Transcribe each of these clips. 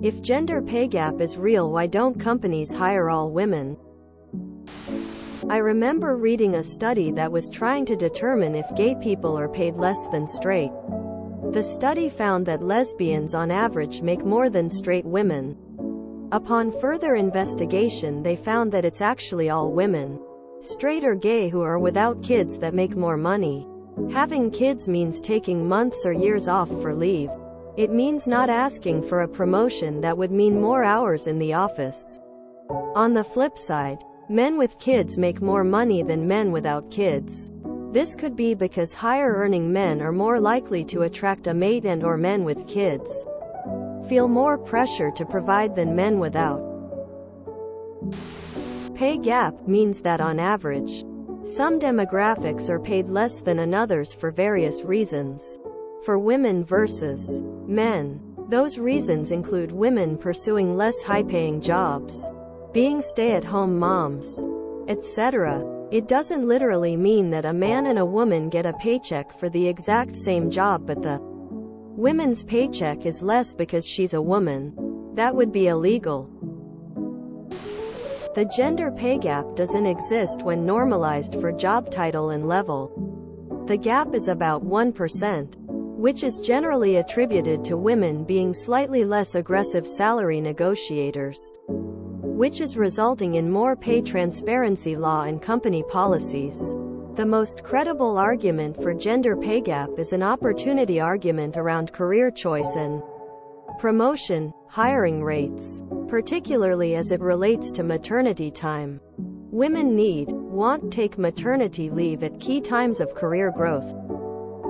If gender pay gap is real, why don't companies hire all women? I remember reading a study that was trying to determine if gay people are paid less than straight. The study found that lesbians on average make more than straight women. Upon further investigation, they found that it's actually all women, straight or gay, who are without kids that make more money. Having kids means taking months or years off for leave. It means not asking for a promotion that would mean more hours in the office. On the flip side, men with kids make more money than men without kids. This could be because higher-earning men are more likely to attract a mate, and/or men with kids feel more pressure to provide than men without. Pay gap means that on average, some demographics are paid less than others for various reasons. For women versus men, those reasons include women pursuing less high-paying jobs, being stay-at-home moms, etc. It doesn't literally mean that a man and a woman get a paycheck for the exact same job, but the woman's paycheck is less because she's a woman. That would be illegal. The gender pay gap doesn't exist when normalized for job title and level. The gap is about 1%, which is generally attributed to women being slightly less aggressive salary negotiators, which is resulting in more pay transparency law and company policies. The most credible argument for gender pay gap is an opportunity argument around career choice and promotion, hiring rates, particularly as it relates to maternity time. Women take maternity leave at key times of career growth.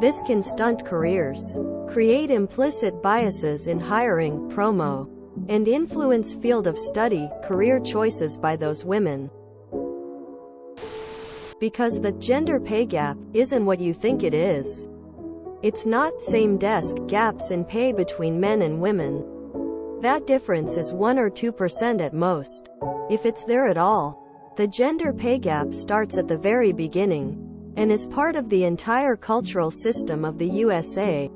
This can stunt careers, create implicit biases in hiring, promo, and influence field of study, career choices by those women. Because the gender pay gap isn't what you think it is. It's not same-desk gaps in pay between men and women. That difference is 1 or 2% at most, if it's there at all. The gender pay gap starts at the very beginning, and is part of the entire cultural system of the USA.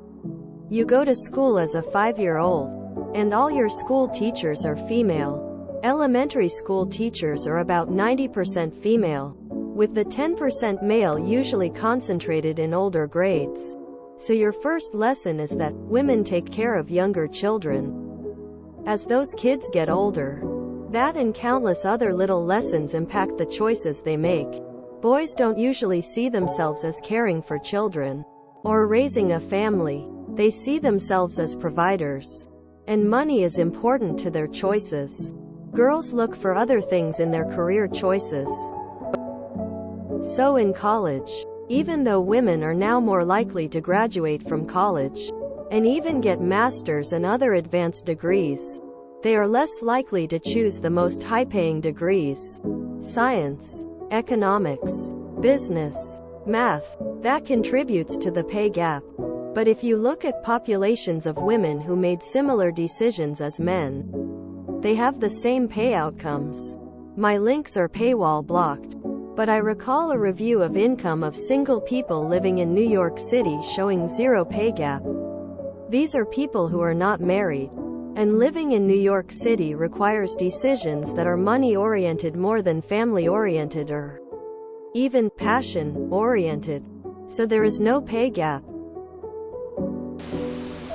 You go to school as a 5-year-old, and all your school teachers are female. Elementary school teachers are about 90% female, with the 10% male usually concentrated in older grades. So your first lesson is that women take care of younger children. As those kids get older, that and countless other little lessons impact the choices they make. Boys don't usually see themselves as caring for children or raising a family. They see themselves as providers, and money is important to their choices. Girls look for other things in their career choices. So in college, even though women are now more likely to graduate from college and even get masters and other advanced degrees, they are less likely to choose the most high-paying degrees: science, economics, business, math. That contributes to the pay gap. But if you look at populations of women who made similar decisions as men, they have the same pay outcomes. My links are paywall blocked, but I recall a review of income of single people living in New York City showing zero pay gap. These are people who are not married, and living in New York City requires decisions that are money-oriented more than family-oriented or even passion-oriented. So there is no pay gap.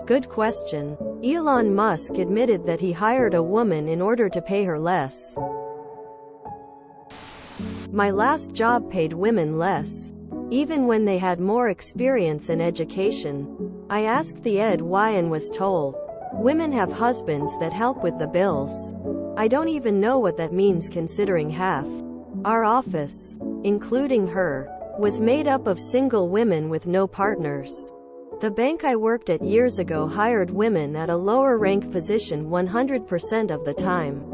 Good question. Elon Musk admitted that he hired a woman in order to pay her less. My last job paid women less, even when they had more experience and education. I asked the ed why and was told, women have husbands that help with the bills. I don't even know what that means, considering half our office, including her, was made up of single women with no partners. The bank I worked at years ago hired women at a lower rank position 100% of the time,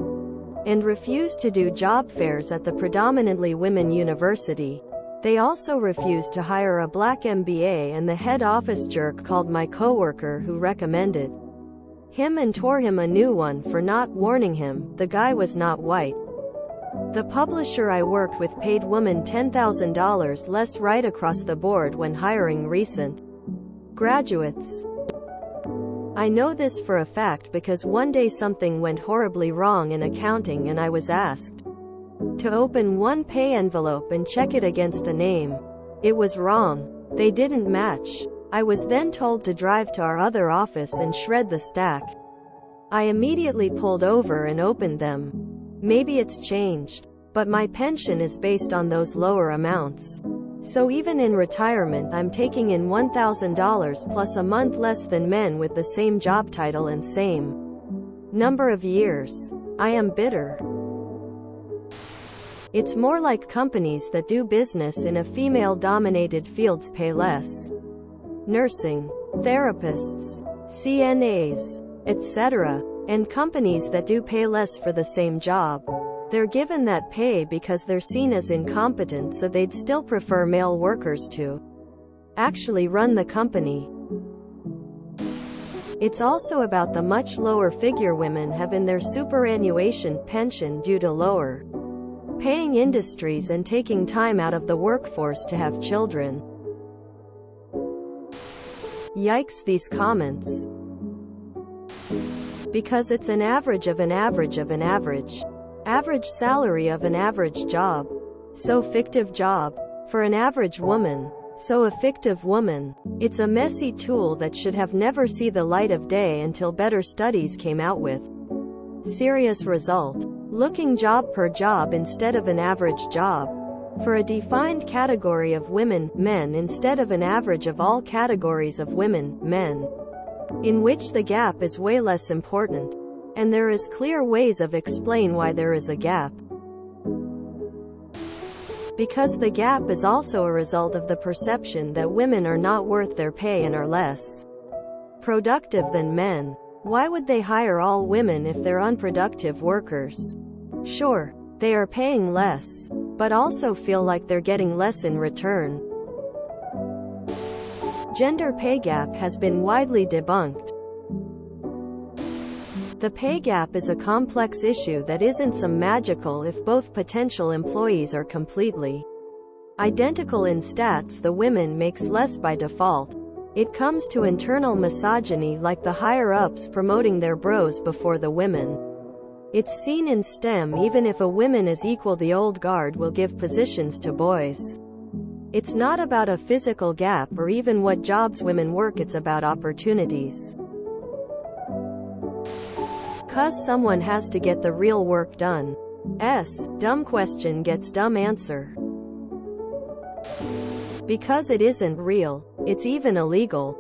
and refused to do job fairs at the predominantly women university. They also refused to hire a black MBA, and the head office jerk called my coworker who recommended him and tore him a new one for not warning him. The guy was not white. The publisher I worked with paid women $10,000 less right across the board when hiring recent graduates. I know this for a fact because one day something went horribly wrong in accounting and I was asked to open one pay envelope and check it against the name. It was wrong. They didn't match. I was then told to drive to our other office and shred the stack. I immediately pulled over and opened them. Maybe it's changed, but my pension is based on those lower amounts. So even in retirement I'm taking in $1,000 plus a month less than men with the same job title and same number of years. I am bitter. It's more like companies that do business in a female-dominated fields pay less. Nursing, therapists, CNAs, etc. And companies that do pay less for the same job. They're given that pay because they're seen as incompetent, so they'd still prefer male workers to actually run the company. It's also about the much lower figure women have in their superannuation pension due to lower paying industries and taking time out of the workforce to have children. Yikes, these comments. Because it's an average of an average of an average. Average salary of an average job. So fictive job. For an average woman. So a fictive woman. It's a messy tool that should have never seen the light of day until better studies came out with serious result. Looking job per job instead of an average job. For a defined category of women, men instead of an average of all categories of women, men. In which the gap is way less important. And there is clear ways of explain why there is a gap. Because the gap is also a result of the perception that women are not worth their pay and are less productive than men. Why would they hire all women if they're unproductive workers? Sure, they are paying less, but also feel like they're getting less in return. Gender pay gap has been widely debunked. The pay gap is a complex issue that isn't some magical if both potential employees are completely identical in stats. The women makes less by default. It comes to internal misogyny, like the higher-ups promoting their bros before the women. It's seen in STEM. Even if a woman is equal, the old guard will give positions to boys. It's not about a physical gap or even what jobs women work, it's about opportunities. 'Cause someone has to get the real work done. Dumb question gets dumb answer. Because it isn't real, it's even illegal.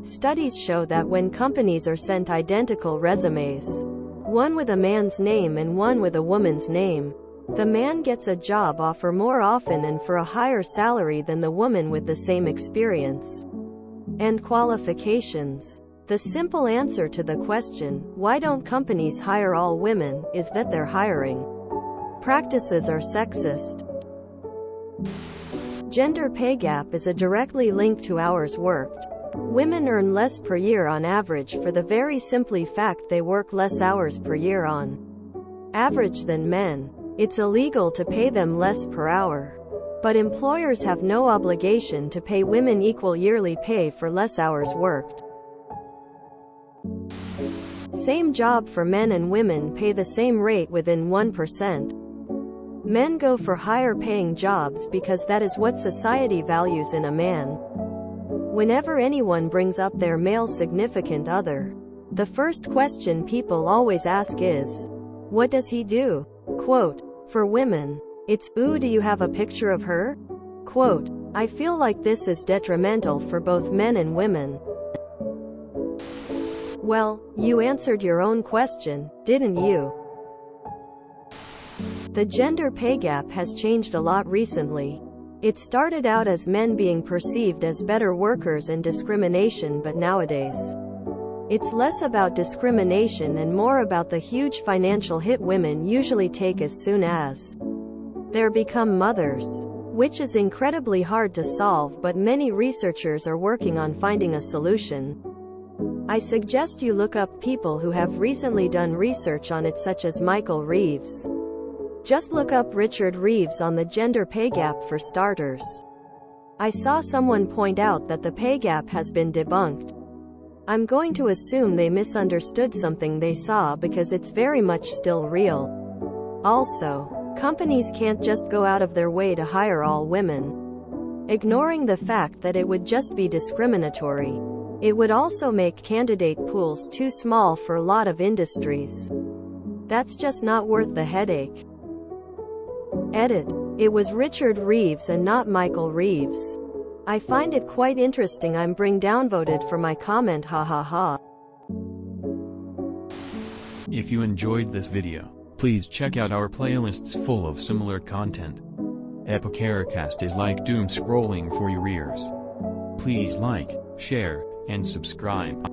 Studies show that when companies are sent identical resumes, one with a man's name and one with a woman's name, the man gets a job offer more often and for a higher salary than the woman with the same experience and qualifications. The simple answer to the question, why don't companies hire all women, is that their hiring practices are sexist. Gender pay gap is a directly linked to hours worked. Women earn less per year on average for the very simply fact they work less hours per year on average than men. It's illegal to pay them less per hour. But employers have no obligation to pay women equal yearly pay for less hours worked. Same job for men and women pay the same rate within 1%. Men go for higher paying jobs because that is what society values in a man. Whenever anyone brings up their male significant other, the first question people always ask is, what does he do? Quote, for women, it's, ooh, do you have a picture of her? Quote, I feel like this is detrimental for both men and women. Well, you answered your own question, didn't you? The gender pay gap has changed a lot recently. It started out as men being perceived as better workers and discrimination, but nowadays, it's less about discrimination and more about the huge financial hit women usually take as soon as they become mothers. Which is incredibly hard to solve, but many researchers are working on finding a solution. I suggest you look up people who have recently done research on it, such as Michael Reeves. Just look up Richard Reeves on the gender pay gap for starters. I saw someone point out that the pay gap has been debunked. I'm going to assume they misunderstood something they saw because it's very much still real. Also, companies can't just go out of their way to hire all women, ignoring the fact that it would just be discriminatory. It would also make candidate pools too small for a lot of industries. That's just not worth the headache. Edit. It was Richard Reeves and not Michael Reeves. I find it quite interesting I'm being downvoted for my comment, ha ha ha. If you enjoyed this video, please check out our playlists full of similar content. TooAfraidToAsk is like doom scrolling for your ears. Please like, share, and subscribe.